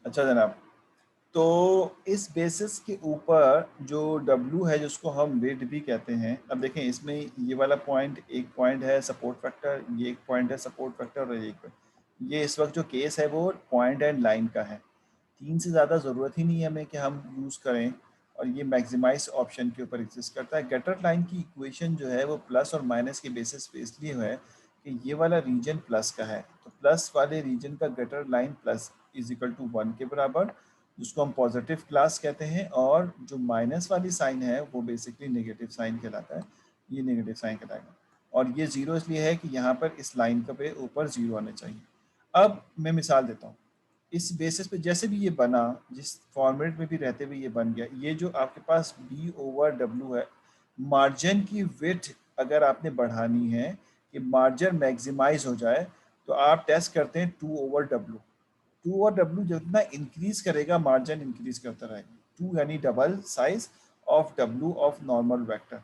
अच्छा जनाब, तो इस बेसिस के ऊपर जो W है जिसको हम वेट भी कहते हैं, अब देखें इसमें ये वाला पॉइंट एक पॉइंट है सपोर्ट फैक्टर, ये एक पॉइंट है सपोर्ट फैक्टर और एक ये इस वक्त जो केस है वो पॉइंट एंड लाइन का है। तीन से ज़्यादा ज़रूरत ही नहीं है हमें कि हम यूज़ करें, और ये मैक्सिमाइज ऑप्शन के ऊपर एग्जिस्ट करता है। गटर लाइन की इक्वेशन जो है वो प्लस और माइनस के बेसिस पे इसलिए है कि ये वाला रीजन प्लस का है, तो प्लस वाले रीजन का gutter line plus is equal to 1 के बराबर, जिसको हम पॉजिटिव क्लास कहते हैं, और जो माइनस वाली साइन है वो बेसिकली नेगेटिव साइन कहलाता है, ये नेगेटिव साइन कहलाएगा। और ये ज़ीरो इसलिए है कि यहाँ पर इस लाइन का पे ऊपर ज़ीरो आना चाहिए। अब मैं मिसाल देता हूँ, इस बेसिस पे जैसे भी ये बना, जिस फॉर्मेट में भी रहते हुए ये बन गया, ये जो आपके पास बी ओवर डब्ल्यू है, मार्जिन की विड्थ अगर आपने बढ़ानी है कि मार्जिन मैक्सिमाइज हो जाए, तो आप टेस्ट करते हैं टू ओवर डब्ल्यू। टू और डब्ल्यू जितना इंक्रीज करेगा मार्जिन इंक्रीज करता रहेगा। टू यानी double size of W of normal vector,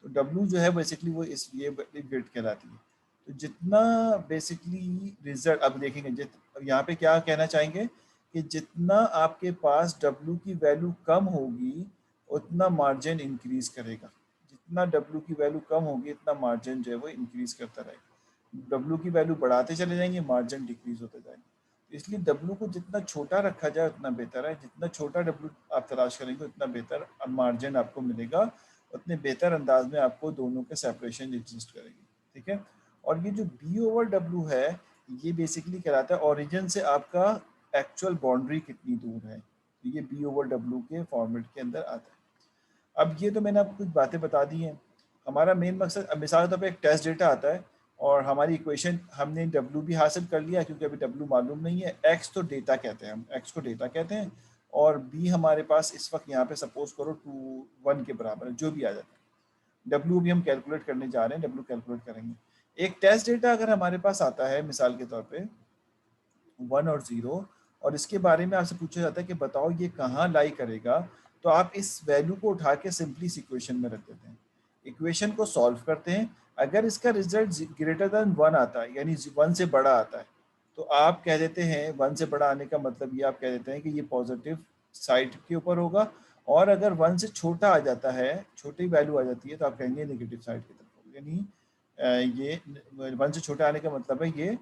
तो डब्ल्यू जो है बेसिकली वो इसलिए विड्थ कहलाती है। तो जितना बेसिकली रिजल्ट अब देखेंगे, यहाँ पे क्या कहना चाहेंगे कि जितना आपके पास डब्ल्यू की वैल्यू कम होगी उतना मार्जिन इंक्रीज करेगा, जितना डब्ल्यू की वैल्यू कम होगी इतना मार्जिन जो है वो इंक्रीज करता रहेगा। डब्ल्यू की वैल्यू बढ़ाते चले जाएंगे, मार्जिन डिक्रीज होते जाएंगे। इसलिए डब्ल्यू को जितना छोटा रखा जाए उतना बेहतर है, जितना छोटा डब्ल्यू आप तलाश करेंगे उतना बेहतर मार्जिन आपको मिलेगा, उतने बेहतर अंदाज में आपको दोनों के सेपरेशन एग्जिस्ट करेंगे। ठीक है, और ये जो बी ओवर डब्ल्यू है ये बेसिकली कहलाता है ओरिजिन से आपका एक्चुअल बाउंड्री कितनी दूर है, तो ये बी ओवर डब्ल्यू के फॉर्मेट के अंदर आता है। अब ये तो मैंने आपको कुछ बातें बता दी हैं। हमारा मेन मकसद, अब मिसाल के तौर पर एक टेस्ट डेटा आता है और हमारी इक्वेशन हमने डब्ल्यू भी हासिल कर लिया, क्योंकि अभी डब्ल्यू मालूम नहीं है, एक्स तो डेटा कहते हैं, हम एक्स को डेटा कहते हैं, और बी हमारे पास इस वक्त यहाँ पे सपोज करो 2 1 के बराबर है, जो भी आ जाता है। डब्ल्यू भी हम कैलकुलेट करने जा रहे हैं, डब्ल्यू कैलकुलेट करेंगे। एक टेस्ट डेटा अगर हमारे पास आता है मिसाल के तौर पे 1 और 0, और इसके बारे में आपसे पूछा जाता है कि बताओ ये कहाँ लाई करेगा, तो आप इस वैल्यू को उठा के सिंपली इस इक्वेशन में रख देते हैं, इक्वेशन को सॉल्व करते हैं। अगर इसका रिजल्ट ग्रेटर देन 1 आता है, यानी 1 से बड़ा आता है, तो आप कह देते हैं 1 से बड़ा आने का मतलब ये आप कह देते हैं कि ये पॉजिटिव साइड के ऊपर होगा, और अगर 1 से छोटा आ जाता है, छोटी वैल्यू आ जाती है, तो आप कहेंगे नेगेटिव साइड की तरफ होगा। यानी ये 1 से छोटा आने का मतलब है ये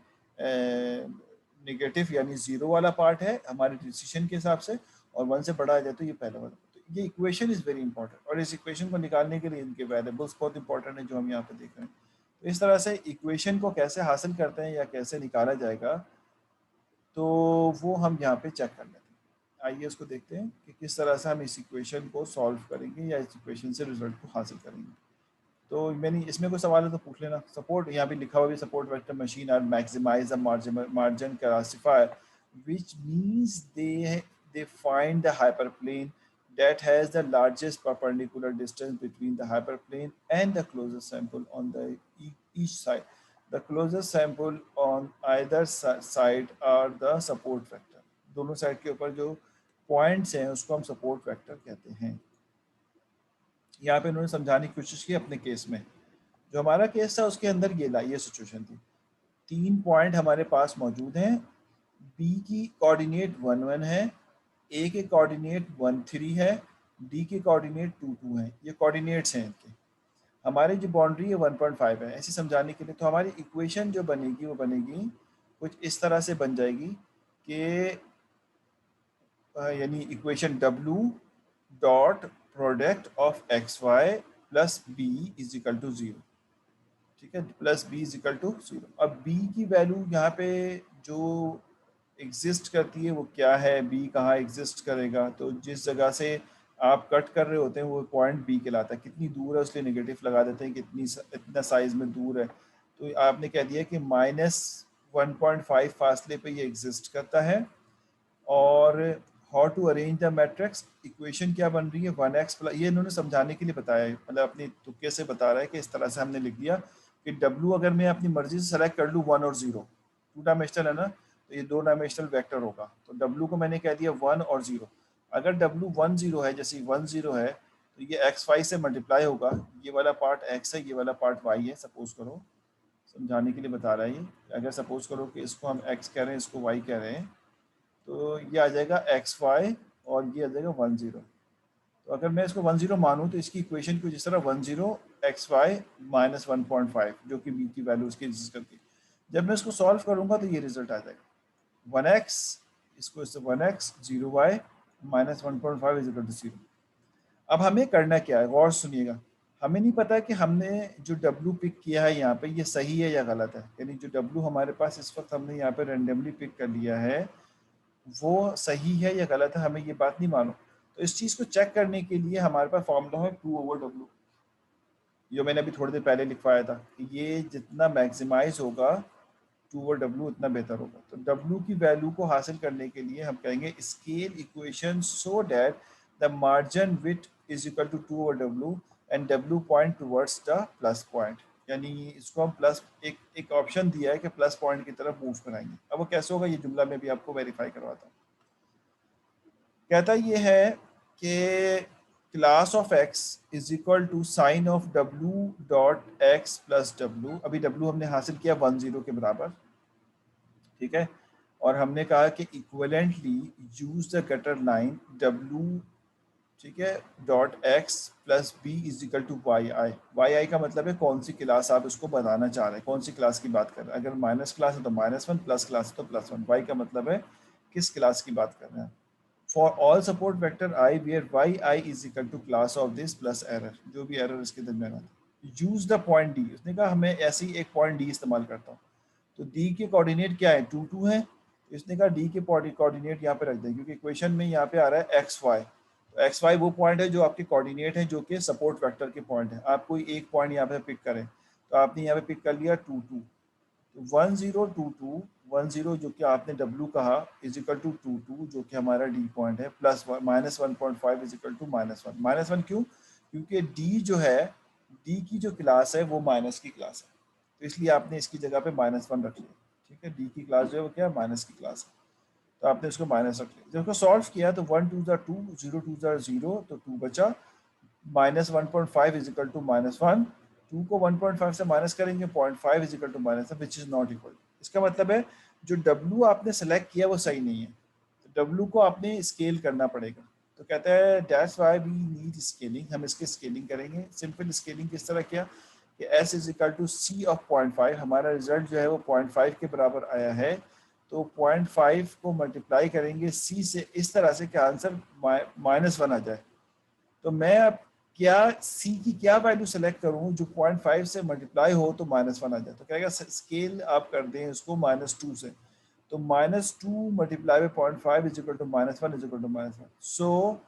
नेगेटिव यानी जीरो वाला पार्ट है हमारे डिसीजन के हिसाब से, और 1 से बड़ा आ जाए तो ये पहला वाला। तो ये इक्वेशन इज़ वेरी इंपॉर्टेंट, और इस इक्वेशन को निकालने के लिए इनके वेरिएबल्स बहुत इंपॉर्टेंट है जो हम यहाँ पे देख रहे हैं। तो इस तरह से इक्वेशन को कैसे हासिल करते हैं या कैसे निकाला जाएगा, तो वो हम यहाँ पे चेक कर लेते हैं। आइए उसको देखते हैं कि किस तरह से हम इस इक्वेशन को सॉल्व करेंगे या इस इक्वेशन से रिजल्ट को हासिल करेंगे। तो मैंने इसमें कोई सवाल है तो पूछ लेना। सपोर्ट यहाँ पे लिखा हुआ भी, support vector machine are maximize the margin classifier which means they find the hyperplane that has the largest perpendicular distance between the hyperplane and the closest sample on the each side. The closest sample on either side are the support vector. दोनों side के ऊपर जो points हैं उसको हम support vector कहते हैं। यहाँ पे उन्होंने समझाने की कोशिश की अपने केस में। जो हमारा केस था उसके अंदर ये सिचुएशन थी। 3 पॉइंट हमारे पास मौजूद हैं। बी की कोऑर्डिनेट 1 1 है, ए के कोऑर्डिनेट 1 3 है, डी के कोऑर्डिनेट 2 2 हैं। ये कोऑर्डिनेट्स हैं इनके। हमारी जो बाउंड्री है 1.5 है। ऐसे समझाने के लिए तो हमारी इक्वेशन जो बनेगी वो बनेगी कुछ इस तरह से बन जाएगी कि यानी equation W dot product of X Y plus B is equal to 0। ठीक है, plus B is equal to 0। अब बी की वैल्यू यहाँ पे जो एग्जिस्ट करती है वो क्या है, बी कहाँ एग्जिस्ट करेगा, तो जिस जगह से आप कट कर रहे होते हैं वो पॉइंट बी कहलाता है। कितनी दूर है उसलिए नेगेटिव लगा देते हैं, कितनी इतना साइज में दूर है, तो आपने कह दिया कि -1.5 फासले पे ये एग्जिस्ट करता है। और how to arrange the matrix, equation क्या बन रही है 1x प्लस, ये इन्होंने समझाने के लिए बताया है, मतलब अपनी तुक्के से बता रहा है कि इस तरह से हमने लिख दिया कि डब्ल्यू अगर मैं अपनी मर्जी से सेलेक्ट कर लूँ 1 और 0, 2 डायमेंशनल है ना, तो ये 2 डायमेंशनल वेक्टर होगा, तो डब्ल्यू को मैंने कह दिया 1 और 0। अगर डब्ल्यू 1 0 है, जैसे 1 0 है, तो ये एक्स वाई से मल्टीप्लाई होगा। ये वाला पार्ट एक्स है, ये वाला पार्ट वाई है, सपोज करो, समझाने के लिए बता रहा है ये। अगर सपोज करो कि इसको हम एक्स कह रहे हैं, इसको वाई कह रहे हैं, तो ये आ जाएगा एक्स वाई और ये आ जाएगा 10। तो अगर मैं इसको 10 मानूँ तो इसकी इक्वेशन कुछ इस तरह 10 XY माइनस 1.5 जो कि बी की वैल्यू उसकी एग्जिस्ट करती है। जब मैं इसको सॉल्व करूंगा तो ये रिजल्ट आ जाएगा 1x, इसको इससे 1x 0y minus 1.5 is equal to 0। अब हमें करना क्या है, गौर से सुनिएगा। हमें नहीं पता कि हमने जो W पिक किया है यहाँ पे ये सही है या गलत है, यानी जो W हमारे पास इस वक्त हमने यहाँ पे रेंडमली पिक कर लिया है वो सही है या गलत है, हमें ये बात नहीं मालूम। तो इस चीज़ को चेक करने के लिए हमारे पास फॉर्मूला है 2/W, जो मैंने अभी थोड़ी देर पहले लिखवाया था कि ये जितना मैक्सिमाइज होगा 2/W उतना बेहतर होगा। तो W की वैल्यू को हासिल करने के लिए हम कहेंगे scale equation so that the margin with is equal to 2/W and W point towards the plus point. यानी इसको हम प्लस एक ऑप्शन दिया है कि प्लस पॉइंट की तरफ मूव कराएंगे। अब वो कैसे होगा ये जुमला में भी आपको वेरीफाई करवाता हूँ। कहता ये है कि class of x is equal to sign of w dot X plus W. अभी w हमने हासिल किया 10 के बराबर, ठीक है। और हमने कहा कि equivalently use the cutter line w, ठीक है, dot X plus B is equal to Y I का मतलब है कौन सी क्लास आप इसको बताना चाह रहे हैं, कौन सी क्लास की बात कर रहे हैं। अगर माइनस क्लास है तो -1, प्लस क्लास है तो +1। वाई का मतलब है किस क्लास की बात कर रहे हैं। For all support vector I where Y I is equal to class of this plus error, जो भी एरर इसके दरमियान आता है। यूज द पॉइंट डी, उसने कहा हमें ऐसे ही एक पॉइंट डी इस्तेमाल करता हूँ। तो डी के कोऑर्डिनेट क्या है, 2 है। तो इसने कहा डी के कोऑर्डिनेट यहाँ पे रख दें, क्योंकि इक्वेशन में यहाँ पे आ रहा है एक्स वाई। तो एक्स वाई वो पॉइंट है जो आपके कोऑर्डिनेट है, जो कि सपोर्ट वेक्टर के पॉइंट है। आप कोई एक पॉइंट यहाँ पे पिक करें, तो आपने यहाँ पे पिक कर लिया 2 2। तो 10 2 2 10 जो कि आपने W कहा इज इक्वल टू 2 2 जो कि हमारा D पॉइंट है, प्लस -1.5 इज इक्वल टू -1। -1 क्यों, क्योंकि D जो है, D की जो क्लास है वो माइनस की क्लास है, तो इसलिए आपने इसकी जगह पे -1 रख लिया। ठीक है, D की क्लास जो है वो क्या है, माइनस की क्लास है, तो आपने इसको माइनस रख लिया। जब उसको सॉल्व किया तो 1 2 2, 0 2 0, तो 2 बचा। -1.5 इज इक्वल टू -1। 2 को 1.5 से माइनस करेंगे, 0.5 is equal to -1 which is not equal. इसका मतलब है जो W आपने सेलेक्ट किया वो सही नहीं है, तो W को आपने स्केल करना पड़ेगा। तो कहता है that's why we need scaling, हम इसकी स्केलिंग करेंगे। सिंपल स्केलिंग किस तरह किया कि S is equal to C of 0.5, हमारा रिजल्ट जो है वो 0.5 के बराबर आया है, तो 0.5 को मल्टीप्लाई करेंगे C से इस तरह से कि आंसर -1 आ जाए। तो मैं अब क्या C की क्या वैल्यू सेलेक्ट करूं जो 0.5 से मल्टीप्लाई हो तो -1 आ जाए। तो कहेगा स्केल आप कर दें इसको -2 से, तो -2 multiply by 0.5 is equal to -1 is equal to -1। So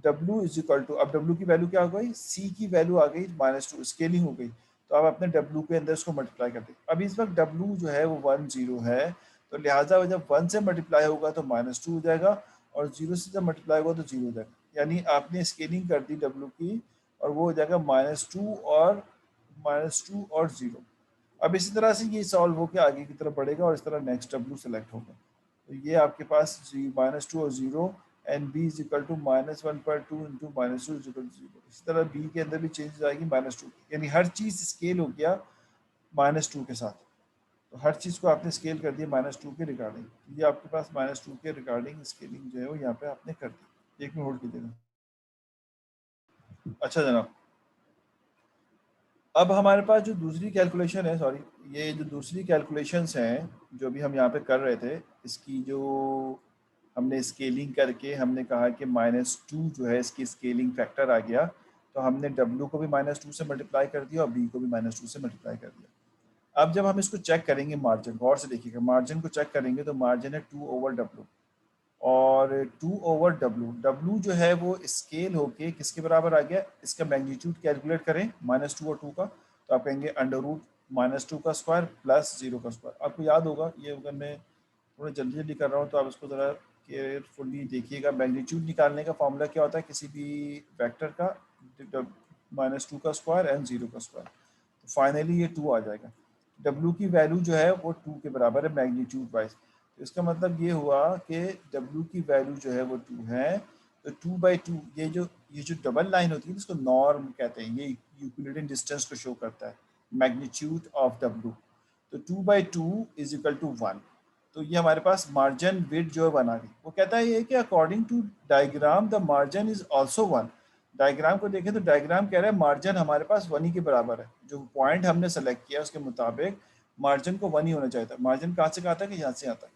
W is equal to, अब W की वैल्यू क्या हो गई, C की वैल्यू आ गई -2, स्केलिंग हो गई। तो आप अपने W के अंदर इसको मल्टीप्लाई कर दें। अब इस वक्त W जो है वो 10 है, तो लिहाजा जब 1 से मल्टीप्लाई होगा तो -2 हो जाएगा, और 0 से जब मल्टीप्लाई होगा तो 0 हो जाएगा। यानी आपने स्केलिंग कर दी W की, और वो हो जाएगा -2 और 0। अब इसी तरह से ये सॉल्व होकर आगे की तरफ बढ़ेगा और इस तरह नेक्स्ट W सेलेक्ट होगा। तो ये आपके पास -2 और 0 and B is equal to -1.2 into -2 is equal to 0। इसी तरह B के अंदर भी चेंज आएगी -2, यानी हर चीज़ स्केल हो गया -2 के साथ। तो हर चीज़ को आपने स्केल कर दिया -2 के रिगार्डिंग। ये आपके पास -2 के रिगार्डिंग स्केलिंग जो है वो यहाँ पे आपने कर दी। एक में होल्ड कीजिएगा। अच्छा जनाब, अब हमारे पास जो दूसरी कैलकुलेशन है, सॉरी, ये जो दूसरी कैलकुलेशंस हैं जो भी हम यहाँ पे कर रहे थे, इसकी जो हमने स्केलिंग करके हमने कहा कि -2 जो है इसकी स्केलिंग फैक्टर आ गया, तो हमने W को भी -2 से मल्टीप्लाई कर दिया और B को भी -2 से मल्टीप्लाई कर दिया। अब जब हम इसको चेक करेंगे मार्जिन, गौर से देखिएगा, मार्जिन को चेक करेंगे तो मार्जिन है 2/W, और 2/W जो है वो स्केल होके किसके बराबर आ गया, इसका मैग्नीट्यूड कैलकुलेट करें -2 और 2 का, तो आप कहेंगे √-2 का स्क्वायर प्लस 0 का स्क्वायर। आपको याद होगा, ये अगर मैं थोड़ा जल्दी जल्दी कर रहा हूँ तो आप इसको ज़रा केयरफुली देखिएगा। मैग्नीट्यूड निकालने का फॉर्मूला क्या होता है किसी भी वेक्टर का, -2 का स्क्वायर एंड 0 का स्क्वायर, तो फाइनली ये 2 आ जाएगा। W की वैल्यू जो है वो 2 के बराबर है मैग्नीट्यूड वाइज, तो इसका मतलब ये हुआ कि W की वैल्यू जो है वो 2 है। तो 2/2, ये जो डबल लाइन होती है इसको नॉर्म कहते हैं, ये यूक्लिडियन डिस्टेंस को शो करता है, मैग्नीट्यूड ऑफ W। तो 2/2 इज इक्वल टू 1। तो ये हमारे पास मार्जिन विड्थ जो है 1 आ गई। वो कहता है ये कि according to diagram the margin is also 1। Diagram को देखें तो डायग्राम कह रहा है मार्जिन हमारे पास 1 ही के बराबर है। जो पॉइंट हमने सेलेक्ट किया उसके मुताबिक मार्जिन को 1 ही होना चाहिए था। मार्जिन कहाँ से आता है कि यहाँ से आता है।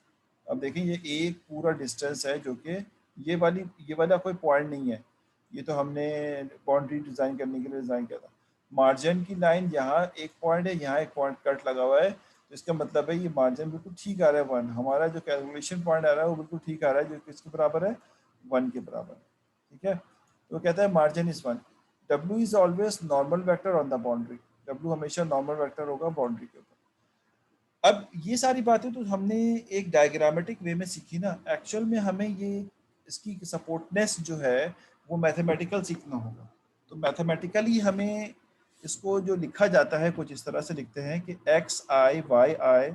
अब देखें ये एक पूरा डिस्टेंस है जो कि ये वाला कोई पॉइंट नहीं है। ये तो हमने बाउंड्री डिज़ाइन करने के लिए डिज़ाइन किया था। मार्जिन की लाइन यहाँ एक पॉइंट है, यहाँ एक पॉइंट कट लगा हुआ है, तो इसका मतलब है ये मार्जिन बिल्कुल ठीक आ रहा है 1। हमारा जो कैलकुलेशन पॉइंट आ रहा है वो बिल्कुल ठीक आ रहा है, जो किसके बराबर है, 1 के बराबर। ठीक है, तो कहता है margin is 1। W is always normal vector on the boundary. W हमेशा नॉर्मल वेक्टर होगा बाउंड्री के ऊपर। अब ये सारी बातें तो हमने एक डायग्रामेटिक वे में सीखी ना। एक्चुअल में हमें ये इसकी सपोर्टनेस जो है वो मैथमेटिकल सीखना होगा। तो मैथमेटिकली हमें इसको जो लिखा जाता है कुछ इस तरह से लिखते हैं कि X I Y I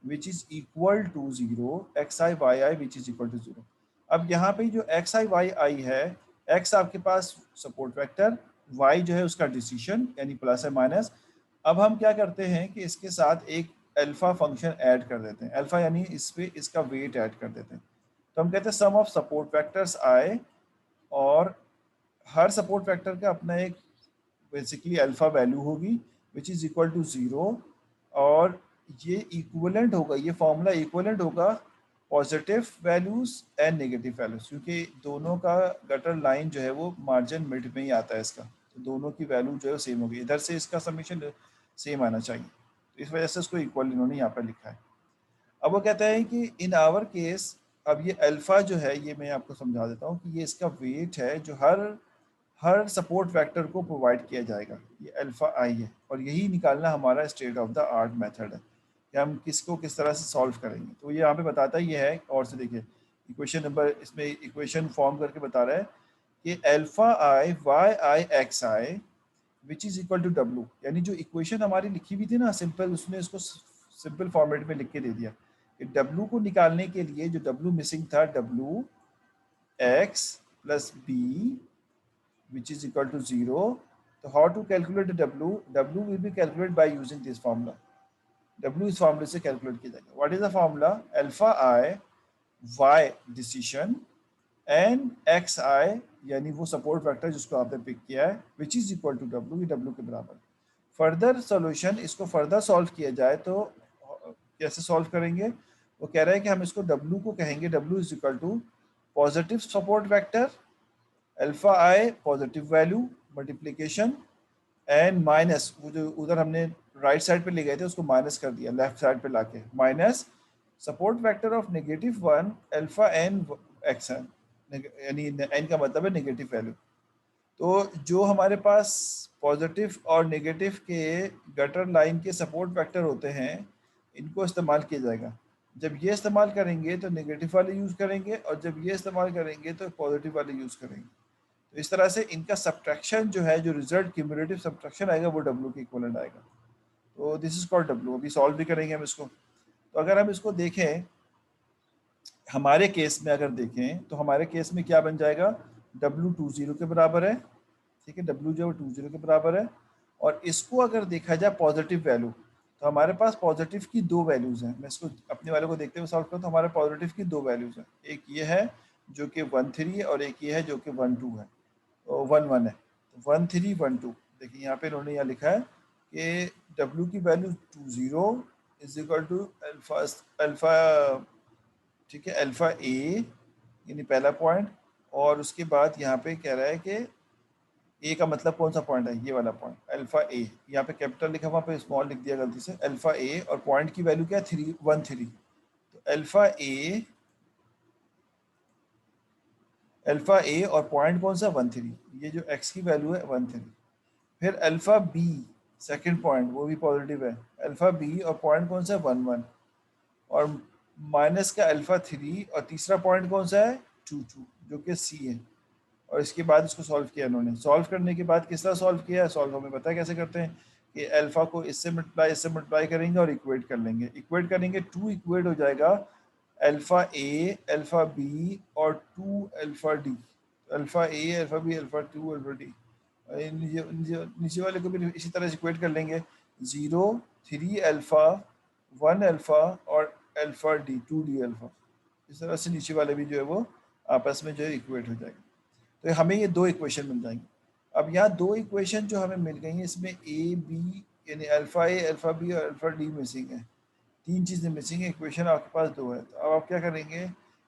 which is equal to zero, X I Y I which is equal to zero. अब यहाँ पे जो एक्स आई वाई आई है, एक्स आपके पास सपोर्ट वेक्टर, वाई जो है उसका डिसीशन यानी प्लस है माइनस। अब हम क्या करते हैं कि इसके साथ एक अल्फा फंक्शन ऐड कर देते हैं। अल्फा यानी इस पे इसका वेट ऐड कर देते हैं। तो हम कहते हैं सम ऑफ सपोर्ट वेक्टर्स आए, और हर सपोर्ट वेक्टर का अपना एक बेसिकली अल्फा वैल्यू होगी which is equal to zero. और ये इक्विवेलेंट होगा, ये फॉर्मूला इक्विवेलेंट होगा positive values and negative values, क्योंकि दोनों का गटर लाइन जो है वो मार्जिन मिड में ही आता है इसका। तो दोनों की वैल्यू जो है सेम होगी, इधर से इसका समीशन सेम आना चाहिए। तो इस वजह से इसको इक्वल इन्होंने यहाँ पर लिखा है। अब वो कहता है कि इन आवर केस, अब ये अल्फा जो है ये मैं आपको समझा देता हूँ कि ये इसका वेट है जो हर सपोर्ट वेक्टर को प्रोवाइड किया जाएगा। ये अल्फा आई है, और यही निकालना हमारा state of the art method है कि हम किसको किस तरह से सॉल्व करेंगे। तो ये यहाँ पे बताता ही है, और से देखिए इक्वेशन नंबर, इसमें इक्वेशन फॉर्म करके बता रहा है कि alpha I Y I X I which is equal to W. यानी जो इक्वेशन हमारी लिखी हुई थी ना सिंपल, उसने इसको सिंपल फॉर्मेट में लिख के दे दिया कि डब्लू को निकालने के लिए जो डब्लू मिसिंग था, W X plus B which is equal to 0. So how to calculate the W? W will be calculated by using this formula. W इस formula से calculate किया जाएगा। What is the formula? Alpha I Y decision and XI यानी वो support vector जिसको आपने pick किया है which is equal to W, ये W के बराबर। Further solution, इसको further solve किया जाए तो कैसे solve करेंगे? वो कह रहा है कि हम इसको W को कहेंगे W is equal to positive support vector alpha I positive value multiplication and minus, वो जो उधर हमने राइट साइड पे ले गए थे उसको माइनस कर दिया लेफ्ट साइड पे लाके, minus support vector of negative 1 alpha N X N, यानी एन का मतलब है नेगेटिव वैल्यू। तो जो हमारे पास पॉजिटिव और नेगेटिव के गटर लाइन के सपोर्ट वेक्टर होते हैं इनको इस्तेमाल किया जाएगा। जब ये इस्तेमाल करेंगे तो नेगेटिव वाले यूज़ करेंगे, और जब ये इस्तेमाल करेंगे तो पॉजिटिव वाले यूज़ करेंगे। तो इस तरह से इनका सब्ट्रैक्शन जो है, जो रिजल्ट क्यूमुलेटिव सब्ट्रैक्शन आएगा वो डब्ल्यू के इक्वलेंट आएगा। तो दिस इज कॉल्ड डब्ल्यू। अभी सॉल्व भी करेंगे हम इसको। तो अगर हम इसको देखें हमारे केस में, अगर देखें तो हमारे केस में क्या बन जाएगा, डब्ल्यू 20 के बराबर है। ठीक है, डब्ल्यू जो 20 के बराबर है। और इसको अगर देखा जाए पॉजिटिव वैल्यू, तो हमारे पास पॉजिटिव की दो वैल्यूज़ हैं। मैं इसको अपने वाले को देखते हुए सॉल्व करूँ तो हमारे पॉजिटिव की दो वैल्यूज़ हैं। एक ये है जो कि 1 3 है, और एक ये है जो कि 1 2 है, 1 1 है। 1 3 1 2, देखिए यहाँ पे इन्होंने यहाँ लिखा है कि W की value 20 is equal to alpha alpha, ठीक है, अल्फा ए यानी पहला पॉइंट। और उसके बाद यहाँ पे कह रहा है कि ए का मतलब कौन सा पॉइंट है, ये वाला पॉइंट अल्फा ए। यहाँ पे कैपिटल लिखा हुआ पे स्मॉल लिख दिया गलती से, अल्फा ए, और पॉइंट की वैल्यू क्या है 3 1 3। तो अल्फा ए और पॉइंट कौन सा 1 3, ये जो एक्स की वैल्यू है 1 3। फिर अल्फा बी सेकंड पॉइंट, वो भी पॉजिटिव है, अल्फा बी और पॉइंट कौन सा है 1 1। और माइनस का अल्फा 3, और तीसरा पॉइंट कौन सा है 2 2 जो कि सी है। और इसके बाद इसको सॉल्व किया इन्होंने। सॉल्व करने के बाद किस तरह सॉल्व किया, सॉल्व हमें पता है कैसे करते हैं कि अल्फा को इससे मल्टीप्लाई करेंगे और इक्वेट कर लेंगे। इक्वेट करेंगे 2 इक्वेट हो जाएगा अल्फा ए अल्फा बी और 2 alpha D. Alpha A alpha B alpha 2 alpha D. नीचे वाले को भी इसी तरह से इक्वेट कर लेंगे, 0 3 अल्फा 1 अल्फा और अल्फा डी 2D अल्फा, इस तरह से नीचे वाले भी जो है वो आपस में जो है इक्वेट हो जाएंगे। तो हमें ये दो इक्वेशन मिल जाएंगी। अब यहाँ दो इक्वेशन जो हमें मिल गई हैं, इसमें ए बी यानी अल्फा ए अल्फा बी और अल्फा डी मिसिंग है, तीन चीज़ें मिसिंग है, इक्वेशन आपके पास दो है। तो अब आप क्या करेंगे,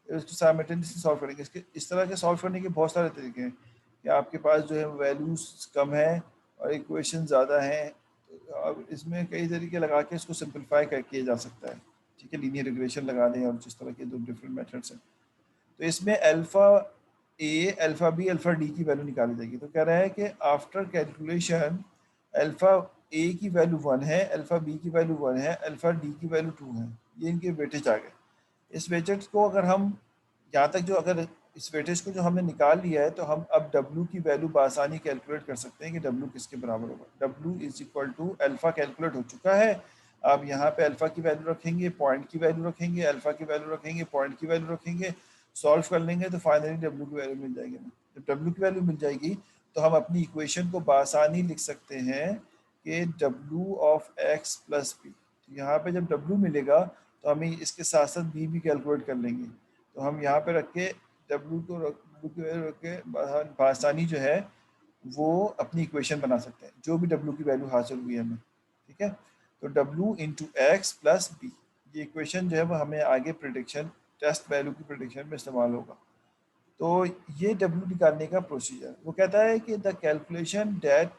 इसको साइमल्टेनियसली सॉल्व करेंगे। इसके इस तरह के सॉल्व करने के बहुत सारे तरीके हैं कि आपके पास जो है वैल्यूज कम है और इक्वेशन ज़्यादा है, तो अब इसमें कई तरीके लगा के इसको सिंपलीफाई कर किया जा सकता है। ठीक है, लीनियर रिग्रेशन लगा दें और जिस तरह के दो डिफरेंट मेथड्स हैं। तो इसमें alpha A alpha B alpha D की वैल्यू निकाली जाएगी। तो कह रहा है कि आफ्टर कैलकुलेशन अल्फा ए की वैल्यू 1 है, अल्फा बी की वैल्यू 1 है, अल्फा डी की वैल्यू 2 है। ये इनके वेटेज आ गए। इस वेटेज को अगर हम यहाँ तक जो अगर इस वेटेज को जो हमने निकाल लिया है, तो हम अब W की वैल्यू बआसानी कैलकुलेट कर सकते हैं कि W किसके बराबर होगा। W is equal to alpha calculate हो चुका है। अब यहाँ पे अल्फा की वैल्यू रखेंगे, पॉइंट की वैल्यू रखेंगे, अल्फा की वैल्यू रखेंगे, पॉइंट की वैल्यू रखेंगे, सॉल्व कर लेंगे तो फाइनली W की वैल्यू मिल जाएगी। जब W की वैल्यू मिल जाएगी तो हम अपनी इक्वेशन को बआसानी लिख सकते हैं कि W of x plus B. तो यहाँ पे जब W मिलेगा तो हम इसके साथ साथ B भी कैलकुलेट कर लेंगे। तो हम यहाँ पे रख के W को रख के बआसानी जो है वो अपनी इक्वेशन बना सकते हैं, जो भी W की वैल्यू हासिल हुई है हमें। ठीक है, तो W into X plus B, ये इक्वेशन जो है वो हमें आगे प्रिडिक्शन टेस्ट वैल्यू की प्रिडिक्शन में इस्तेमाल होगा। तो ये W निकालने का प्रोसीजर, वो कहता है कि the calculation that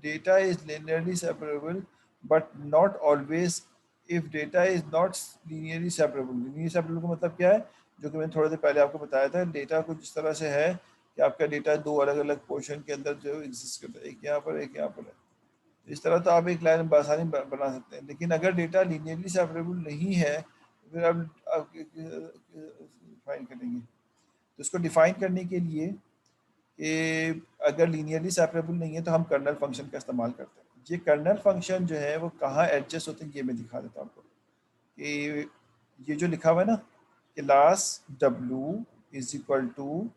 data is linearly separable but not always if data is not linearly separable. Linearly separable का मतलब क्या है, जो कि मैंने थोड़ी देर पहले आपको बताया था। डेटा कुछ इस तरह से है कि आपका डेटा दो अलग अलग पोर्शन के अंदर जो एग्जिस्ट करता है, एक यहाँ पर एक यहाँ पर है। इस तरह तो आप एक लाइन बआसानी बना सकते हैं। लेकिन अगर डेटा लीनियरली सेपरेबल नहीं है तो फिर आप फाइन करेंगे। तो इसको डिफाइन करने के लिए कि अगर लीनियरली सेपरेबल नहीं है तो हम कर्नल फंक्शन का इस्तेमाल करते हैं। ये कर्नल फंक्शन जो है वो कहाँ एडजस्ट होते हैं, ये मैं दिखा देता हूँ आपको। कि ये जो लिखा हुआ है ना, class W is equal to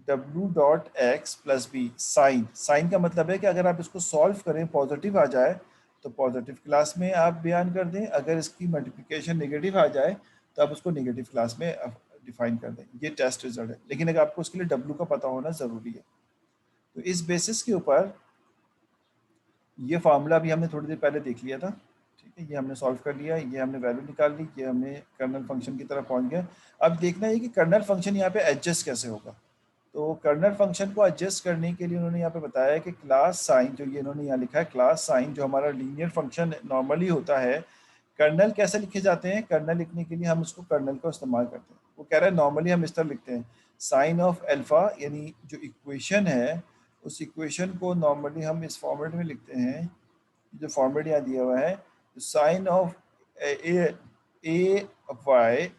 W dot X plus B. Sign, sign का मतलब है कि अगर आप इसको सॉल्व करें पॉजिटिव आ जाए तो पॉजिटिव क्लास में आप बयान कर दें, अगर इसकी मल्टीप्लिकेशन नेगेटिव आ जाए तो आप उसको नेगेटिव क्लास में डिफाइन कर दें। ये टेस्ट रिजल्ट है, लेकिन अगर आपको उसके लिए W का पता होना ज़रूरी है। तो इस बेसिस के ऊपर ये फार्मूला भी हमने थोड़ी देर पहले देख लिया था। ठीक है, ये हमने सॉल्व कर लिया, ये हमने वैल्यू निकाल ली, ये हमने कर्नल फंक्शन की तरफ पहुंच गया। अब देखना है कि कर्नल फंक्शन यहाँ पे एडजस्ट कैसे होगा। तो कर्नल फंक्शन को एडजस्ट करने के लिए उन्होंने यहाँ पे बताया है कि क्लास साइन, जो ये इन्होंने यहाँ लिखा है क्लास साइन, जो हमारा लीनियर फंक्शन नॉर्मली होता है, कर्नल कैसे लिखे जाते हैं, कर्नल लिखने के लिए हम उसको कर्नल का इस्तेमाल करते हैं। वो कह रहा है नॉर्मली हम इस तरह लिखते हैं, साइन ऑफ अल्फा, यानी जो इक्वेशन है उस इक्वेशन को नॉर्मली हम इस फॉर्मेट में लिखते हैं, जो फॉर्मेट यहाँ दिया हुआ है, साइन ऑफ ए वाई,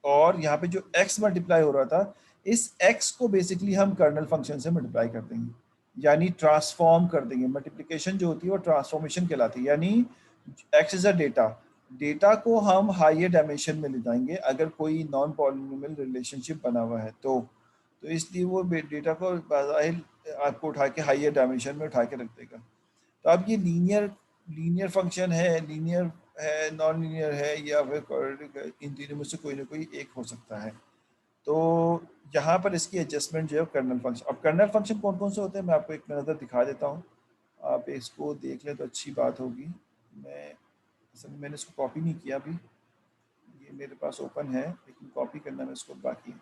और यहाँ पे जो x मल्टीप्लाई हो रहा था, इस x को बेसिकली हम कर्नल फंक्शन से मल्टीप्लाई कर देंगे, यानी ट्रांसफॉर्म कर देंगे। मल्टीप्लिकेशन जो होती है वो ट्रांसफॉर्मेशन कहलाती है, यानी x is a data, data को हम हायर डायमेंशन में ले जाएंगे अगर कोई नॉन पॉलिनोमियल रिलेशनशिप बना हुआ है तो इसलिए वो डेटा को बाज़ाहिर आपको उठा के हायर डायमेंशन में उठा के रख देगा। तो अब ये लीनियर फंक्शन है, लीनियर है, नॉन लीनियर है, या फिर क्वाड्रेटिक है, इन तीनों में से कोई ना कोई एक हो सकता है। तो यहाँ पर इसकी एडजस्टमेंट जो है कर्नल फंक्शन। अब कर्नल फंक्शन कौन कौन से होते हैं मैं आपको एक नज़र दिखा देता हूँ, आप इसको देख लें तो अच्छी बात होगी। मैं असल में मैंने इसको कॉपी नहीं किया अभी, ये मेरे पास ओपन है लेकिन कॉपी करना मैं इसको बाकी है।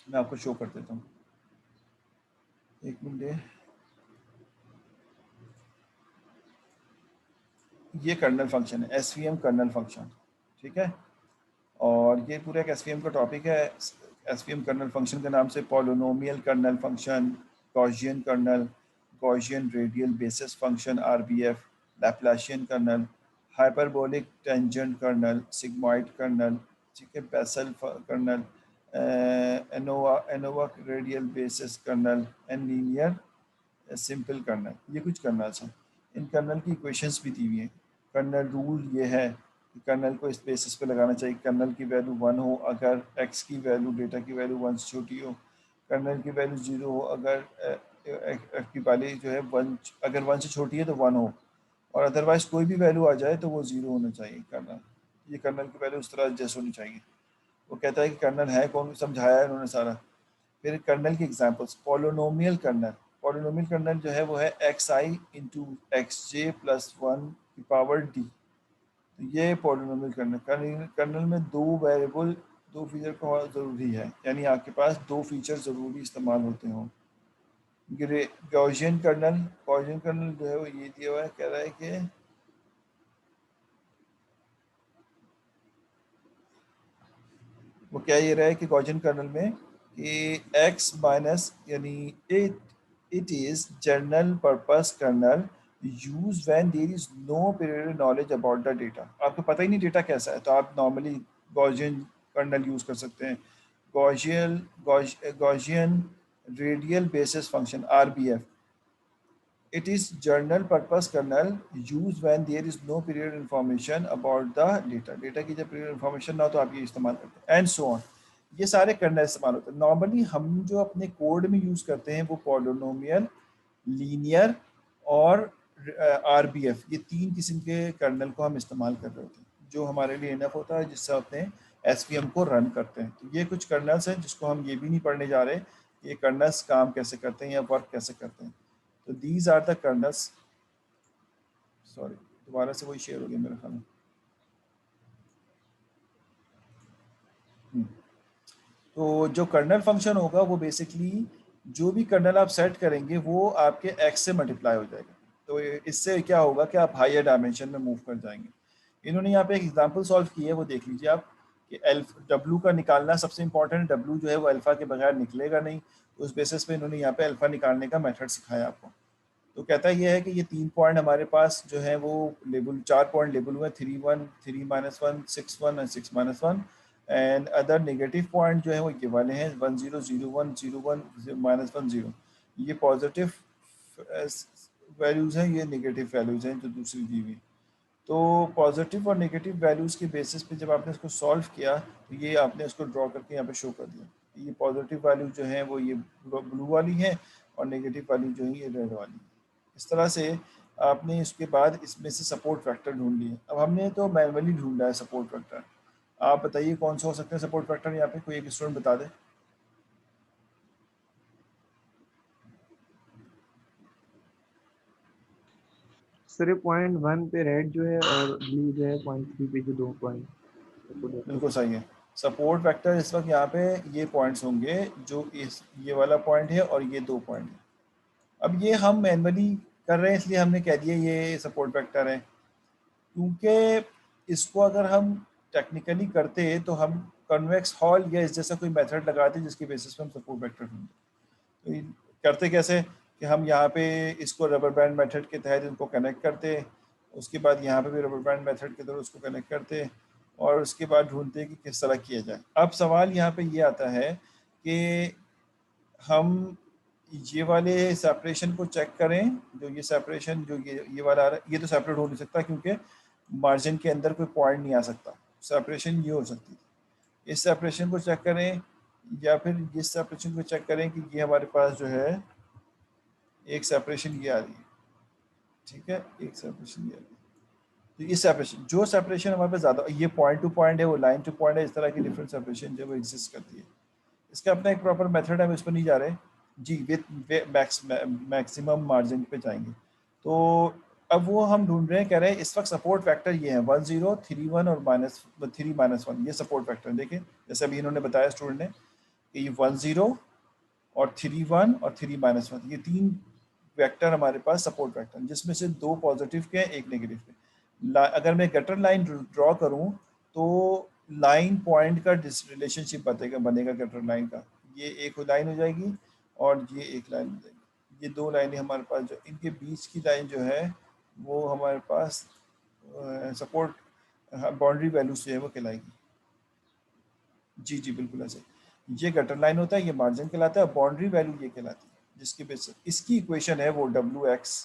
मैं आपको शो कर देता हूँ, एक मिनट। ये कर्नल फंक्शन है, एसवीएम कर्नल फंक्शन। ठीक है, और ये पूरा एक एसवीएम का टॉपिक है। एसवीएम कर्नल फंक्शन के नाम से polynomial kernel function, Gaussian kernel, Gaussian radial basis function RBF, Laplacian kernel, hyperbolic tangent kernel, sigmoid kernel, ठीक है, Bessel kernel, ANOVA ANOVA radial basis kernel and linear simple kernel, ये कुछ colonel's हैं। इन colonel की equations भी दी हुई हैं। Colonel rule ये है कि कर्नल को इस बेसिस पे लगाना चाहिए, कर्नल की वैल्यू 1 हो अगर x की वैल्यू डेटा की वैल्यू 1 से छोटी हो, कर्नल की वैल्यू 0 हो अगर f की वैल्यू जो है 1, अगर 1 से छोटी है तो 1 हो, और अदरवाइज कोई भी वैल्यू आ जाए तो वो 0 होना चाहिए कर्नल। ये कर्नल की वैल्यू उस तरह एडजस्ट होनी चाहिए। वो कहता है कि कर्नल है कौन, समझाया है उन्होंने सारा। फिर कर्नल की examples, polynomial kernel. Polynomial kernel जो है वो है X I into X J plus one की पावर डी। तो ये पॉलिनोमियल कर्नल, कर्नल में दो वेरिएबल, दो फीचर का होना ज़रूरी है, यानी आपके पास दो फीचर ज़रूरी इस्तेमाल होते हों। गॉसियन कर्नल, गॉसियन कर्नल जो है वो ये दिया हुआ है, कह रहा है कि वो क्या ये रहा है कि गॉसियन कर्नल में कि x माइनस यानी it it is general purpose kernel use when there is no prior knowledge about the data. आपको पता ही नहीं डेटा कैसा है, तो आप नॉर्मली गॉसियन कर्नल यूज कर सकते हैं। Gaussian Gaussian radial basis function RBF, it is general purpose kernel used when there is no period information about the data। Data की जब period information ना हो तो आप ये इस्तेमाल करते हैं, एंड सो ऑन। ये सारे कर्नल इस्तेमाल होते हैं। नॉर्मली हम जो अपने कोड में यूज़ करते हैं वो पॉलिनोमियल, लीनियर और आरबीएफ, ये तीन किस्म के कर्नल को हम इस्तेमाल कर रहे होते हैं, जो हमारे लिए इनफ होता है जिससे अपने एसवीएम को रन करते हैं। तो ये कुछ कर्नल्स हैं जिसको हम ये भी नहीं पढ़ने जा रहे कि ये कर्नल्स काम कैसे करते हैं या वर्क कैसे करते हैं। तो these are the kernels. Sorry, दोबारा से वही शेयर हो गया मेरे ख्याल में। हम्म। तो जो कर्नल फंक्शन होगा वो बेसिकली जो भी कर्नल आप सेट करेंगे वो आपके एक्स से मल्टीप्लाई हो जाएगा। तो इससे क्या होगा कि आप हायर डायमेंशन में मूव कर जाएंगे। इन्होंने यहाँ पे एक एग्जांपल सॉल्व की है, वो देख लीजिए आप कि एल्फ डब्लू का निकालना सबसे इंपॉर्टेंट है। डब्लू जो है वो अल्फा के बगैर निकलेगा नहीं, तो उस बेसिस पे इन्होंने यहाँ पे अल्फा निकालने का मेथड सिखाया आपको। तो कहता ये है कि ये 3 पॉइंट हमारे पास जो है वो लेबल, 4 पॉइंट लेबल हुए, 3 1 3 minus 1 6 1 and 6 minus 1, and other negative point जो है वो ये वाले हैं 1 0 0 1 0 1 माइनस 1 0। ये पॉजिटिव वैल्यूज़ हैं, ये नेगेटिव वैल्यूज़ हैं जो दूसरी दी हुई। तो पॉजिटिव और नेगेटिव वैल्यूज़ के बेसिस पे जब आपने इसको सॉल्व किया तो ये आपने इसको ड्रॉ करके यहाँ पे शो कर दिया। ये पॉजिटिव वैल्यू जो है वो ये ब्लू वाली है और नेगेटिव वैल्यू जो है ये रेड वाली। इस तरह से आपने इसके बाद इसमें से सपोर्ट फैक्टर ढूंढ लिए। अब हमने तो मैनुअली ढूंढा है सपोर्ट फैक्टर। आप बताइए कौन सा हो सकते हैं सपोर्ट फैक्टर, यहाँ पे कोई एक स्टूडेंट बता दे। सिर्फ पॉइंट वन पे रेड जो है और ब्लू जो है पॉइंट थ्री पे, जो दो पॉइंट को देखते बिल्कुल हैं। सही है। सपोर्ट फैक्टर इस वक्त यहाँ पे ये पॉइंट्स होंगे, जो इस ये वाला पॉइंट है और ये दो पॉइंट है। अब ये हम मैनुअली कर रहे हैं इसलिए हमने कह दिया ये सपोर्ट फैक्टर है, क्योंकि इसको अगर हम टेक्निकली करते तो हम कन्वेक्स हॉल या इस जैसा कोई मेथड लगाते जिसकी बेसिस पे हम सपोर्ट फैक्टर ढूंढते। तो करते कैसे कि हम यहाँ पे इसको रबर बैंड मेथड के तहत इनको कनेक्ट करते, उसके बाद यहाँ पे भी रबर बैंड मेथड के तहत उसको कनेक्ट करते, और उसके बाद ढूंढते कि किस तरह किया जाए। अब सवाल यहाँ पे ये आता है कि हम ये वाले सेपरेशन को चेक करें, जो ये सेपरेशन जो ये वाला आ रहा है, ये तो सेपरेट हो नहीं सकता क्योंकि मार्जिन के अंदर कोई पॉइंट नहीं आ सकता। सेपरेशन ये हो सकती है। इस सेपरेशन को चेक करें या फिर इस सेपरेशन को चेक करें कि ये हमारे पास जो है एक सेपरेशन ये आ रही है, ठीक है, एक सेपरेशन ये आ रही है। तो ये सेपरेशन, जो सेपरेशन हमारे पास ज़्यादा, ये पॉइंट टू पॉइंट है, वो लाइन टू पॉइंट है, इस तरह की डिफरेंट सेपरेशन जो वो एग्जिस्ट करती है। इसका अपना एक प्रॉपर मेथड है, हम इस पर नहीं जा रहे जी। विथ मैक्सिमम मार्जिन पे जाएंगे। तो अब वो हम ढूंढ रहे हैं, कह रहे हैं इस वक्त सपोर्ट फैक्टर ये है 1 0 3 1 और माइनस 3 माइनस 1, ये सपोर्ट फैक्टर देखिए। जैसे अभी इन्होंने बताया स्टूडेंट ने कि ये 1 0 और 3 1 और 3 माइनस 1, ये तीन वेक्टर हमारे पास सपोर्ट वेक्टर, जिसमें से दो पॉजिटिव के हैं एक नेगेटिव के। अगर मैं गटर लाइन ड्रॉ करूं तो लाइन पॉइंट का रिलेशनशिप बनेगा गटर लाइन का। ये एक लाइन हो जाएगी और ये एक लाइन हो जाएगी। ये दो लाइनें हमारे पास, जो इनके बीच की लाइन जो है वो हमारे पास सपोर्ट बाउंड्री वैल्यू से है वो कहलाएगी। जी जी बिल्कुल ऐसे। ये गटर लाइन होता है, ये मार्जिन कहलाता है, बाउंड्री वैल्यू ये कहलाती है, जिसकी बेस इसकी इक्वेशन है वो डब्ल्यू एक्स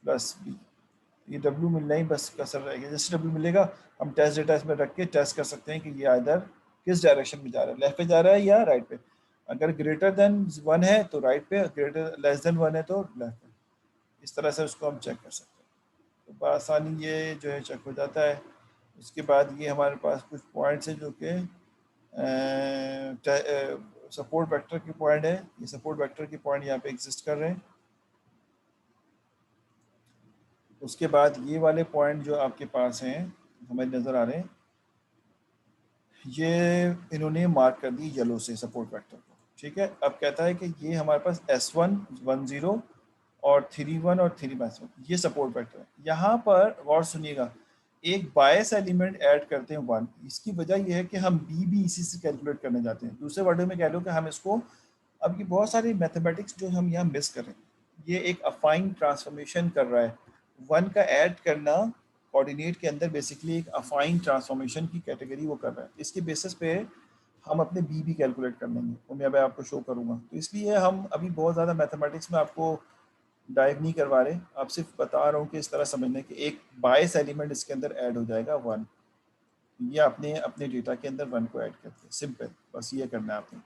प्लस बी। ये डब्ल्यू मिलना ही बस कसर रहेगा। जैसे डब्ल्यू मिलेगा हम टेस्ट डेटा इसमें रख के टेस्ट कर सकते हैं कि ये इधर किस डायरेक्शन में जा रहा है, लेफ्ट पे जा रहा है या राइट पे। अगर ग्रेटर देन 1 है तो राइट पे, ग्रेटर लेस देन 1 है तो लेफ्ट पे। इस तरह से उसको हम चेक कर सकते हैं। तो बआसानी ये जो है चेक हो जाता है। उसके बाद ये हमारे पास कुछ पॉइंट्स हैं जो कि सपोर्ट वेक्टर के पॉइंट है। ये सपोर्ट वेक्टर के पॉइंट यहाँ पे एग्जिस्ट कर रहे हैं। उसके बाद ये वाले पॉइंट जो आपके पास हैं हमें नज़र आ रहे हैं, ये इन्होंने मार्क कर दी येलो से सपोर्ट वेक्टर को। ठीक है, अब कहता है कि ये हमारे पास S1 10 और 31 और 3 ये सपोर्ट वेक्टर है। यहाँ पर गौर सुनिएगा, एक बायस एलिमेंट ऐड करते हैं 1। इसकी वजह यह है कि हम बी भी इसी से कैलकुलेट करने जाते हैं। दूसरे वर्ड में कह लो कि हम इसको, अब ये बहुत सारी मैथमेटिक्स जो हम यहाँ मिस कर रहे हैं, ये एक अफाइन ट्रांसफॉर्मेशन कर रहा है। 1 का ऐड करना कोऑर्डिनेट के अंदर बेसिकली एक अफाइन ट्रांसफॉर्मेशन की कैटेगरी वो कर रहा है। इसके बेसिस पे हम अपने बी भी कैलकुलेट कर लेंगे, वो मैं आपको शो करूँगा। तो इसलिए हम अभी बहुत ज़्यादा मैथमेटिक्स में आपको डाइव नहीं करवा रहे, आप सिर्फ बता रहा हूँ कि इस तरह समझने कि एक बायस एलिमेंट इसके अंदर ऐड हो जाएगा 1। ये आपने अपने डेटा के अंदर 1 को ऐड करते हैं, सिंपल, बस ये करना है आपने।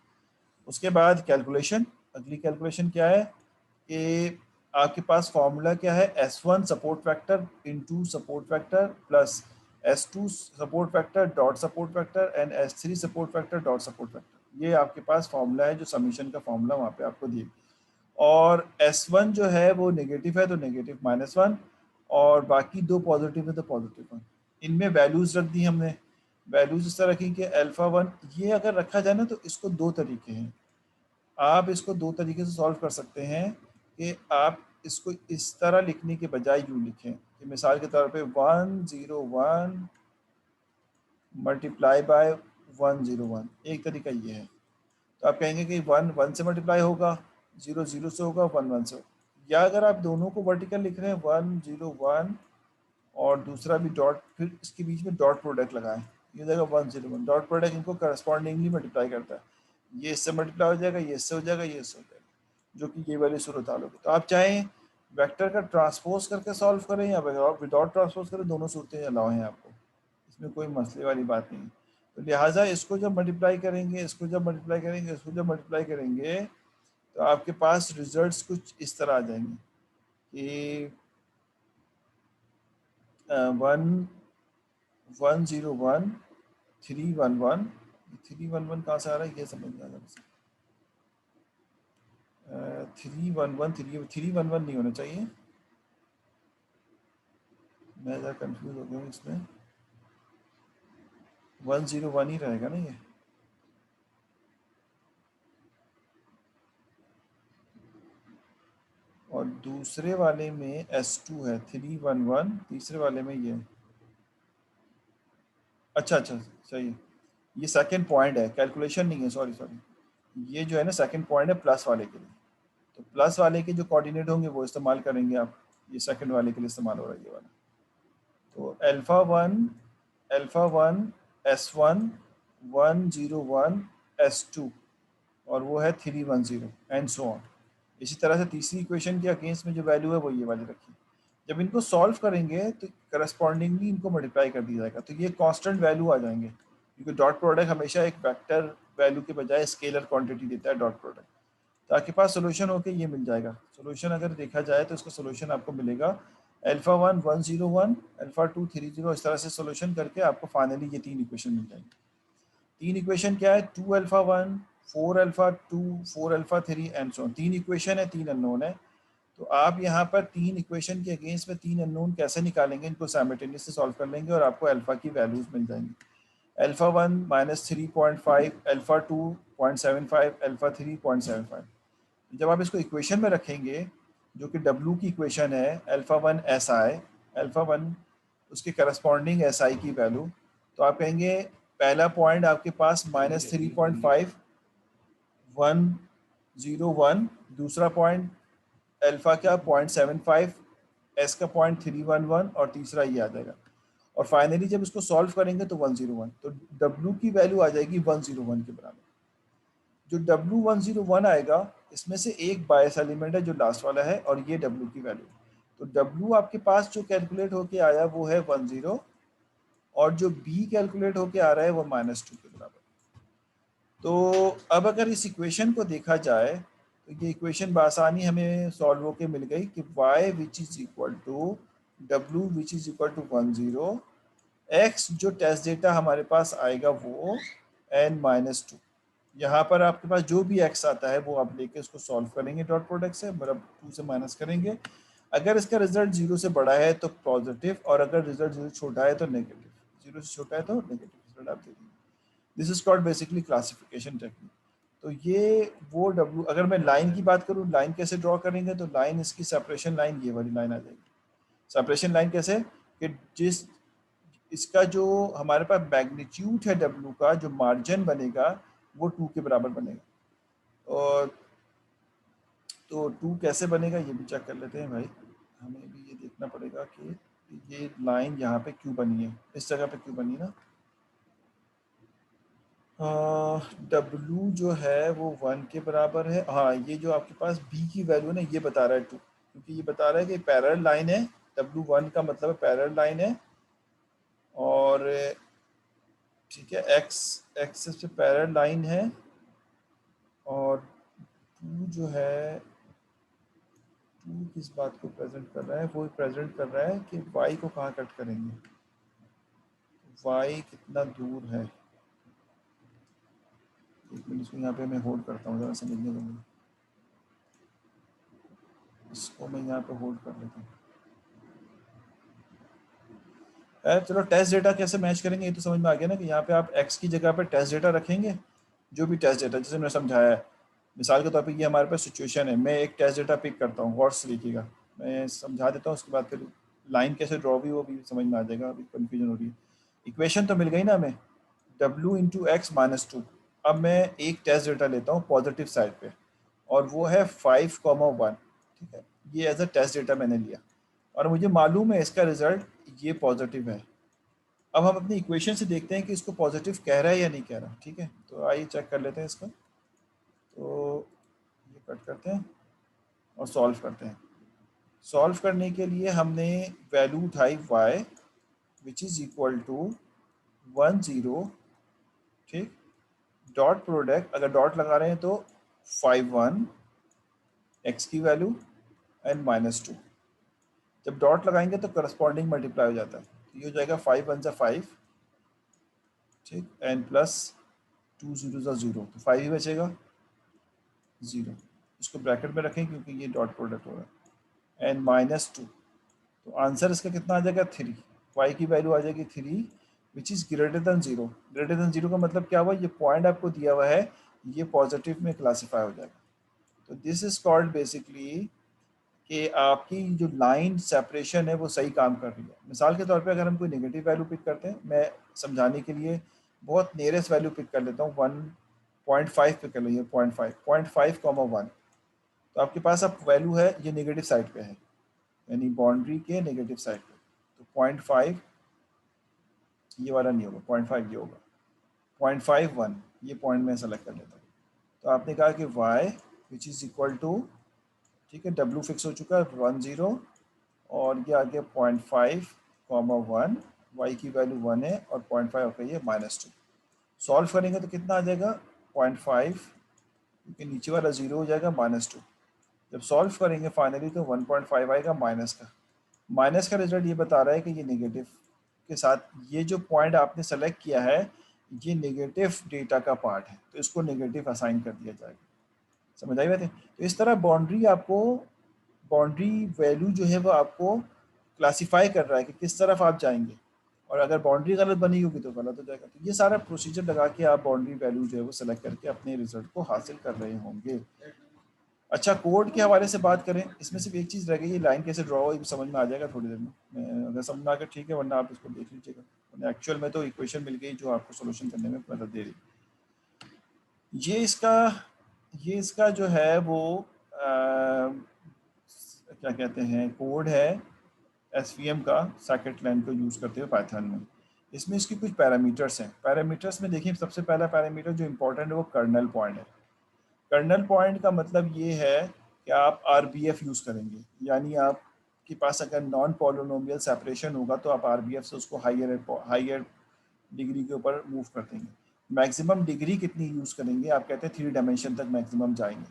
उसके बाद कैलकुलेशन, अगली कैलकुलेशन क्या है कि आपके पास फॉर्मूला क्या है, S1 support factor into support factor plus S2 support factor dot support factor and S3 support factor dot support factor. ये आपके पास फॉर्मूला है जो समीशन का फॉर्मूला वहाँ पे आपको दिए। और S1 जो है वो नेगेटिव है तो नेगेटिव -1, और बाकी दो पॉजिटिव है तो +1। इनमें वैल्यूज़ रख दी हमने। वैल्यूज़ इस तरह रखी कि α1, ये अगर रखा जाए ना तो इसको दो तरीके हैं, आप इसको दो तरीके से सॉल्व कर सकते हैं कि आप इसको इस तरह लिखने के बजाय यूँ लिखें कि मिसाल के तौर पे 101 मल्टीप्लाई बाय 101, एक तरीका ये है। तो आप कहेंगे कि 1 1 से मल्टीप्लाई होगा, 0 0 से होगा, 1 1 से होगा। या अगर आप दोनों को वर्टिकल लिख रहे हैं 101 और दूसरा भी डॉट, फिर इसके बीच में डॉट प्रोडक्ट लगाएं, ये देगा 101। डॉट प्रोडक्ट इनको करस्पॉन्डिंगली मल्टीप्लाई करता है, ये इससे मल्टीप्लाई हो जाएगा, ये इससे हो जाएगा, ये इससे हो जाएगा, जो कि ये वाली सूरत हाल होगी। तो आप चाहें वेक्टर का ट्रांसपोज करके सॉल्व करें या विदाउट ट्रांसपोज करें, दोनों सूरतें अलाउ हैं आपको, इसमें कोई मसले वाली बात नहीं। तो लिहाजा इसको जब मल्टीप्लाई करेंगे, इसको जब मल्टीप्लाई करेंगे, इसको जब मल्टीप्लाई करेंगे, तो आपके पास रिजल्ट्स कुछ इस तरह आ जाएंगे कि 1 1 0 1 3 1 1। 3 1 1 कहाँ से आ रहा है ये समझ में आ रहा है। 3 1 1 नहीं होना चाहिए, मैं ज़रा कंफ्यूज हो गया हूँ इसमें। 1 0 1 ही रहेगा ना ये। और दूसरे वाले में S2 है 3 1 1, तीसरे वाले में ये, अच्छा अच्छा सही है, ये सेकंड पॉइंट है, कैलकुलेशन नहीं है, सॉरी सॉरी। ये जो है ना सेकंड पॉइंट है प्लस वाले के लिए, तो प्लस वाले के जो कोऑर्डिनेट होंगे वो इस्तेमाल करेंगे आप, ये सेकंड वाले के लिए इस्तेमाल हो रहा है ये वाला। तो अल्फ़ा वन S1 1 0 1 S2, और वो है 3 1 0 एंड सो ऑन। इसी तरह से तीसरी इक्वेशन के अगेंस्ट में जो वैल्यू है वो ये वाली रखी। जब इनको सॉल्व करेंगे तो करस्पॉन्डिंगली इनको मल्टीप्लाई कर दिया जाएगा, तो ये कांस्टेंट वैल्यू आ जाएंगे, क्योंकि डॉट प्रोडक्ट हमेशा एक वेक्टर वैल्यू के बजाय स्केलर क्वांटिटी देता है डॉट प्रोडक्ट। तो आपके पास सोल्यूशन होके ये मिल जाएगा। सोल्यूशन अगर देखा जाए तो इसका सोल्यूशन आपको मिलेगा α1 1 0 1, α2 3 0, इस तरह से सोल्यूशन करके आपको फाइनली ये तीन इक्वेशन मिल जाएंगी। तीन इक्वेशन क्या है, 2α1 4α2 4α3 एंड सो ऑन। तीन इक्वेशन है, तीन अननोन है। तो आप यहाँ पर तीन इक्वेशन के अगेंस्ट में तीन अननोन कैसे निकालेंगे, इनको साइमल्टेनियसली सॉल्व कर लेंगे और आपको अल्फा की वैल्यूज मिल जाएंगी। α1 -3.5, α2 0.75, α3 0.75। जब आप इसको इक्वेशन में रखेंगे, जो कि W की इक्वेशन है, α1 SI, α1 उसके करस्पॉन्डिंग SI की वैल्यू, तो आप कहेंगे पहला पॉइंट आपके पास -3.5 1 0 1, दूसरा पॉइंट अल्फा का 0.75, एस का 0.311 और तीसरा ये आ जाएगा। और फाइनली जब इसको सॉल्व करेंगे तो 101, तो W की वैल्यू आ जाएगी 101 के बराबर। जो W 101 आएगा, इसमें से एक बायस एलिमेंट है जो लास्ट वाला है, और ये W की वैल्यू। तो W आपके पास जो कैलकुलेट होके आया वो है 10, और जो B कैलकुलेट होके आ रहा है वो -2 के बराबर। तो अब अगर इस इक्वेशन को देखा जाए तो ये इक्वेशन बआसानी हमें सॉल्व होके मिल गई कि y which is equal to W which is equal to 10 X जो टेस्ट डेटा हमारे पास आएगा वो n-2। यहाँ पर आपके पास जो भी एक्स आता है वो आप लेके उसको सॉल्व करेंगे डॉट प्रोडक्ट से, मतलब 2 से माइनस करेंगे। अगर इसका रिजल्ट 0 से बड़ा है तो पॉजिटिव, और अगर रिजल्ट 0 से छोटा है तो नेगेटिव। 0 से छोटा है तो नेगेटिव रिजल्ट आप दे देंगे। This is called basically classification technique. तो ये वो डब्ल्यू, अगर मैं लाइन की बात करूँ, लाइन कैसे ड्रॉ करेंगे, तो लाइन इसकी सेपरेशन लाइन ये वाली लाइन आ जाएगी। सेपरेशन लाइन कैसे कि जिस इसका जो हमारे पास मैग्नीट्यूड है डब्ल्यू का, जो मार्जिन बनेगा वो 2 के बराबर बनेगा। और तो 2 कैसे बनेगा ये भी चेक कर लेते हैं भाई। हमें भी ये देखना पड़ेगा कि ये लाइन यहाँ पे क्यों बनी है, इस जगह पे क्यों बनी ना। डब्लू जो है वो 1 के बराबर है। हाँ, ये जो आपके पास बी की वैल्यू है ना, ये बता रहा है 2, क्योंकि ये बता रहा है कि पैरेलल लाइन है। W1 का मतलब है पैरेलल लाइन है, और ठीक है, एक्स एक्सिस पे पैरेलल लाइन है, और 2 जो है, 2 किस बात को प्रेजेंट कर रहा है, वो प्रेजेंट कर रहा है कि y को कहाँ कट करेंगे, y कितना दूर है। एक मिनट, इसको यहाँ पे मैं होल्ड करता हूँ, ज़रा समझने दो मुझे। इसको मैं यहाँ पे होल्ड कर लेता हूँ। चलो, टेस्ट डेटा कैसे मैच करेंगे ये तो समझ में आ गया ना, कि यहाँ पे आप x की जगह पे टेस्ट डेटा रखेंगे, जो भी टेस्ट डेटा जैसे मैंने समझाया है। मिसाल के तौर पे ये हमारे पास सिचुएशन है, मैं एक टेस्ट डेटा पिक करता हूँ, गौर से देखिएगा, मैं समझा देता हूँ, उसके बाद फिर लाइन कैसे ड्रॉ हुई वो भी समझ में आ जाएगा। अभी कन्फ्यूजन हो रही है। इक्वेशन तो मिल गई ना हमें, w इंटू एक्स माइनस 2। अब मैं एक टेस्ट डेटा लेता हूँ पॉजिटिव साइड पे, और वो है 5,1। ठीक है, ये एज अ टेस्ट डेटा मैंने लिया, और मुझे मालूम है इसका रिजल्ट ये पॉजिटिव है। अब हम अपनी इक्वेशन से देखते हैं कि इसको पॉजिटिव कह रहा है या नहीं कह रहा। ठीक है, तो आइए चेक कर लेते हैं इसका। तो ये कट करते हैं और सॉल्व करते हैं। सॉल्व करने के लिए हमने वैल्यू उठाई y, which is equal to 10। ठीक, डॉट प्रोडक्ट अगर डॉट लगा रहे हैं तो 5,1 x की वैल्यू n-2। जब डॉट लगाएंगे तो करस्पॉन्डिंग मल्टीप्लाई हो जाता है, तो ये हो जाएगा 5 1 5। ठीक, n प्लस 2 0 0, तो 5 ही बचेगा, 0। इसको ब्रैकेट में रखें क्योंकि ये डॉट प्रोडक्ट हो रहा है, n-2। तो आंसर इसका कितना आ जाएगा 3। y की वैल्यू आ जाएगी 3, which is greater than 0। Greater than 0 का मतलब क्या हुआ, ये पॉइंट आपको दिया हुआ है, ये पॉजिटिव में क्लासीफाई हो जाएगा। तो दिस इज कॉल्ड बेसिकली कि आपकी जो लाइन सेपरेशन है वो सही काम कर रही है। मिसाल के तौर पे अगर हम कोई नेगेटिव वैल्यू पिक करते हैं, मैं समझाने के लिए बहुत नियरेस्ट वैल्यू पिक कर लेता हूँ, 1.5 पिक कर लीजिए, 0.5 तो आपके पास अब वैल्यू है ये नेगेटिव साइड पे है, यानी बाउंड्री के नेगेटिव साइड पे। तो 0.5 ये वाला नहीं होगा, 0.5 ये होगा, 0.51 ये पॉइंट में सेलेक्ट कर लेता हूँ। तो आपने कहा कि y which is equal to, ठीक है, w फिक्स हो चुका है 10, और ये आ गया 0.5, 1, y की वैल्यू 1 है, और 0.5 होकर ये -2। सॉल्व करेंगे तो कितना आ जाएगा 0.5, क्योंकि नीचे वाला 0 हो जाएगा, -2। जब सॉल्व करेंगे फाइनली तो 1.5 आएगा माइनस का रिजल्ट ये बता रहा है कि ये नेगेटिव के साथ, ये जो पॉइंट आपने सेलेक्ट किया है ये नेगेटिव डेटा का पार्ट है, तो इसको नेगेटिव असाइन कर दिया जाएगा। समझ आई बात है। तो इस तरह बाउंड्री वैल्यू जो है वो आपको क्लासीफाई कर रहा है कि किस तरफ आप जाएंगे, और अगर बाउंड्री गलत बनी होगी तो गलत हो जाएगा। तो ये सारा प्रोसीजर लगा के आप बाउंड्री वैल्यू जो है वो सेलेक्ट करके अपने रिजल्ट को हासिल कर रहे होंगे। अच्छा, कोड के हवाले से बात करें, इसमें सिर्फ एक चीज़ रह गई, ये लाइन कैसे ड्रॉ हो, ये समझ में आ जाएगा थोड़ी देर में। अगर समझ में आ गया ठीक है, वरना आप इसको देख लीजिएगा, वरना एक्चुअल में तो इक्वेशन मिल गई जो आपको सोल्यूशन करने में मदद दे रही। ये इसका ये इसका जो है वो क्या कहते हैं, कोड है एसवीएम का, scikit-learn को यूज़ करते हुए पाइथन में। इसमें इसकी कुछ पैरामीटर्स हैं। पैरामीटर्स में देखिए, सबसे पहला पैरामीटर जो इम्पोर्टेंट है वो कर्नल पॉइंट है। कर्नल पॉइंट का मतलब ये है कि आप आरबीएफ यूज़ करेंगे, यानी आपके पास अगर नॉन पॉलिनोमियल सेपरेशन होगा तो आप आरबीएफ से उसको हायर डिग्री के ऊपर मूव कर देंगे। मैक्सिमम डिग्री कितनी यूज़ करेंगे, आप कहते हैं 3 डायमेंशन तक मैक्सिमम जाएंगे।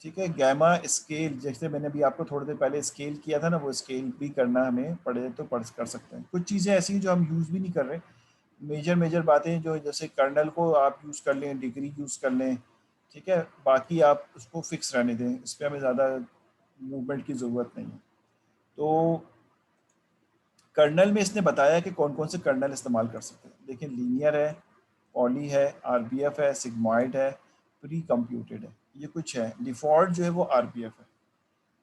ठीक है। गैमा स्केल, जैसे मैंने अभी आपको थोड़ी देर पहले स्केल किया था ना, वो स्केल भी करना हमें पड़े तो कर सकते हैं। कुछ चीज़ें ऐसी हैं जो हम यूज़ भी नहीं कर रहे, मेजर बातें जो, जैसे कर्नल को आप यूज़ कर लें, डिग्री यूज़ कर लें, ठीक है, बाकी आप उसको फिक्स रहने दें, इस पर हमें ज़्यादा मूवमेंट की ज़रूरत नहीं है। तो कर्नल में इसने बताया कि कौन कौन से कर्नल इस्तेमाल कर सकते हैं। देखिए, लीनियर है, पॉली है, आरबीएफ है, सिग्मॉइड है, प्री कंप्यूटेड है, ये कुछ है। डिफ़ॉल्ट जो है वो आरबीएफ है,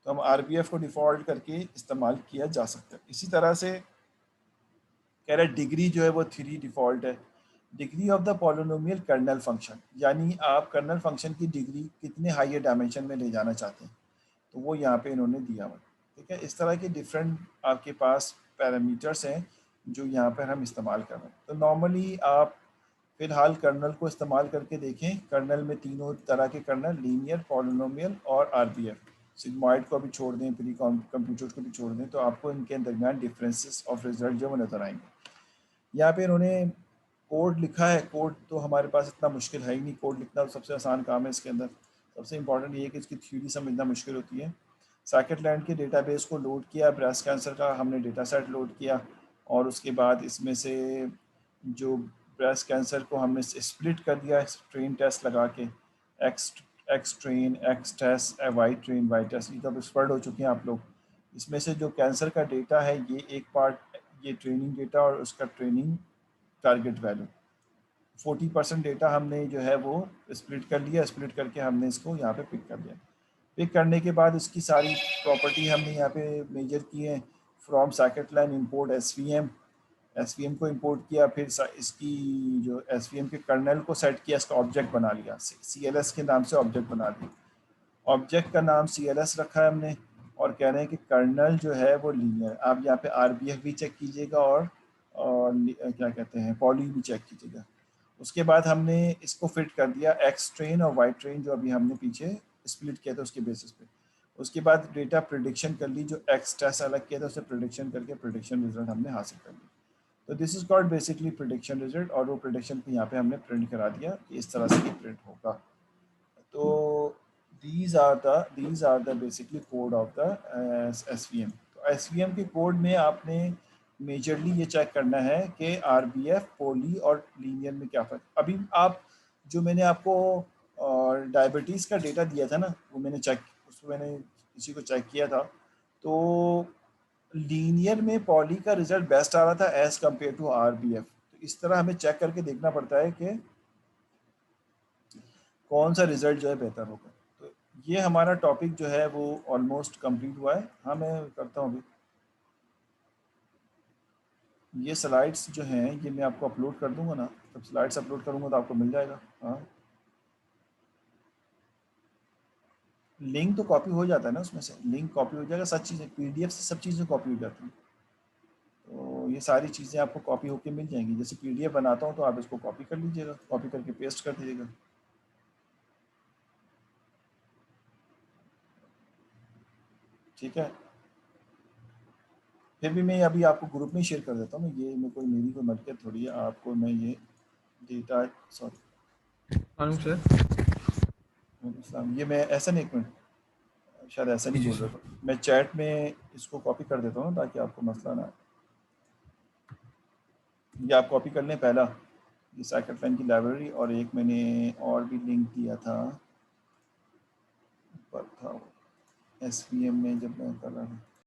तो हम आरबीएफ को डिफ़ॉल्ट करके इस्तेमाल किया जा सकता है। इसी तरह से कह रहा है डिग्री जो है वो 3 डिफ़ॉल्ट है। Degree of the polynomial kernel function, यानी आप कर्नल फंक्शन की डिग्री कितने हायर डायमेंशन में ले जाना चाहते हैं, तो वो यहाँ पे इन्होंने दिया हुआ है। ठीक है, इस तरह के डिफरेंट आपके पास पैरामीटर्स हैं जो यहाँ पर हम इस्तेमाल कर रहे हैं। तो नॉर्मली आप फिलहाल कर्नल को इस्तेमाल करके देखें। कर्नल में तीनों तरह के कर्नल, लीनियर, पॉलिनोमियल और आरबीएफ, सिग्मॉइड को भी छोड़ दें, प्री कंप्यूटर को भी छोड़ दें, तो आपको इनके दरमियान डिफरेंसेस ऑफ रिजल्ट जो वो नज़र आएंगे। यहाँ पे इन्होंने कोड लिखा है। कोड तो हमारे पास इतना मुश्किल है ही नहीं, कोड लिखना तो सबसे आसान काम है इसके अंदर। सबसे इम्पॉर्टेंट ये है कि इसकी थ्योरी समझना मुश्किल होती है। साइकिटलैंड के डेटाबेस को लोड किया, ब्रेस्ट कैंसर का हमने डेटा सेट लोड किया, और उसके बाद इसमें से जो ब्रेस्ट कैंसर को हमने स्प्लिट कर दिया ट्रेन टेस्ट लगा के, X X train, X test, Y train, Y test, ये तो एक्सपर्ट हो चुके हैं आप लोग। इसमें से जो कैंसर का डेटा है ये एक पार्ट, ये ट्रेनिंग डेटा और उसका ट्रेनिंग टारगेट वैल्यू, 40% डेटा हमने जो है वो स्प्लिट कर लिया, स्प्लिट करके हमने इसको यहाँ पे पिक कर लिया। पिक करने के बाद इसकी सारी प्रॉपर्टी हमने यहाँ पे मेजर की है। फ्रॉम साइकिटलाइन इंपोर्ट एसवीएम को इंपोर्ट किया, फिर इसकी जो एसवीएम के कर्नल को सेट किया, इसका ऑब्जेक्ट बना लिया, सीएलएस के नाम से ऑब्जेक्ट बना दिया। ऑब्जेक्ट का नाम सीएलएस रखा है हमने, और कह रहे हैं कि कर्नल जो है वो लीनियर। आप यहाँ पे आरबीएफ भी चेक कीजिएगा और क्या कहते हैं, पॉली भी चेक कीजिएगा। उसके बाद हमने इसको फिट कर दिया एक्स ट्रेन और वाई ट्रेन जो अभी हमने पीछे स्प्लिट किया था उसके बेसिस पे। उसके बाद डेटा प्रिडिक्शन कर ली, जो एक्स टेस्ट अलग किया था उसे प्रिडिक्शन करके प्रिडिक्शन रिजल्ट हमने हासिल कर लिया। तो this is called basically prediction result, और वो प्रिडिक्शन को यहाँ पे हमने प्रिंट करा दिया कि इस तरह से ये प्रिंट होगा। तो these are the basically code of the SVM। तो SVM के कोड में आपने मेजरली ये चेक करना है कि आरबीएफ, पोली और लीनियर में क्या फ़र्क। अभी आप जो मैंने आपको डायबिटीज़ का डेटा दिया था ना, वो मैंने चेक, उसमें मैंने इसी को चेक किया था, तो लीनियर में पॉली का रिजल्ट बेस्ट आ रहा था एज़ कम्पेयर टू आरबीएफ। तो इस तरह हमें चेक करके देखना पड़ता है कि कौन सा रिजल्ट जो है बेहतर होगा। तो ये हमारा टॉपिक जो है वो ऑलमोस्ट कंप्लीट हुआ है। हाँ, मैं करता हूँ अभी। ये स्लाइड्स जो हैं ये मैं आपको अपलोड कर दूंगा ना, जब स्लाइड्स अपलोड करूंगा तो आपको मिल जाएगा। हाँ, लिंक तो कॉपी हो जाता है ना, उसमें से लिंक कॉपी हो जाएगा, सब चीज़ें पीडीएफ से सब चीज़ें कॉपी हो जाती हैं। तो ये सारी चीज़ें आपको कॉपी होके मिल जाएंगी। जैसे पीडीएफ बनाता हूँ तो आप इसको कॉपी कर लीजिएगा, कॉपी करके पेस्ट कर दीजिएगा। ठीक है, फिर भी मैं अभी आपको ग्रुप में शेयर कर देता हूँ। ये मैं कोई मेरी कोई मलकियत थोड़ी है, आपको मैं ये डेटा, सॉरी, मालूम सर। ये मैं ऐसा नहीं, एक मिनट, शायद ऐसा जी नहीं जी बोल रहा सर। था मैं, चैट में इसको कॉपी कर देता हूँ ताकि आपको मसला ना आए। ये आप कॉपी कर लें पहला, ये साइकिल फैन की लाइब्रेरी, और एक मैंने और भी लिंक दिया था, पर था एस में जब मैं कर रहा था।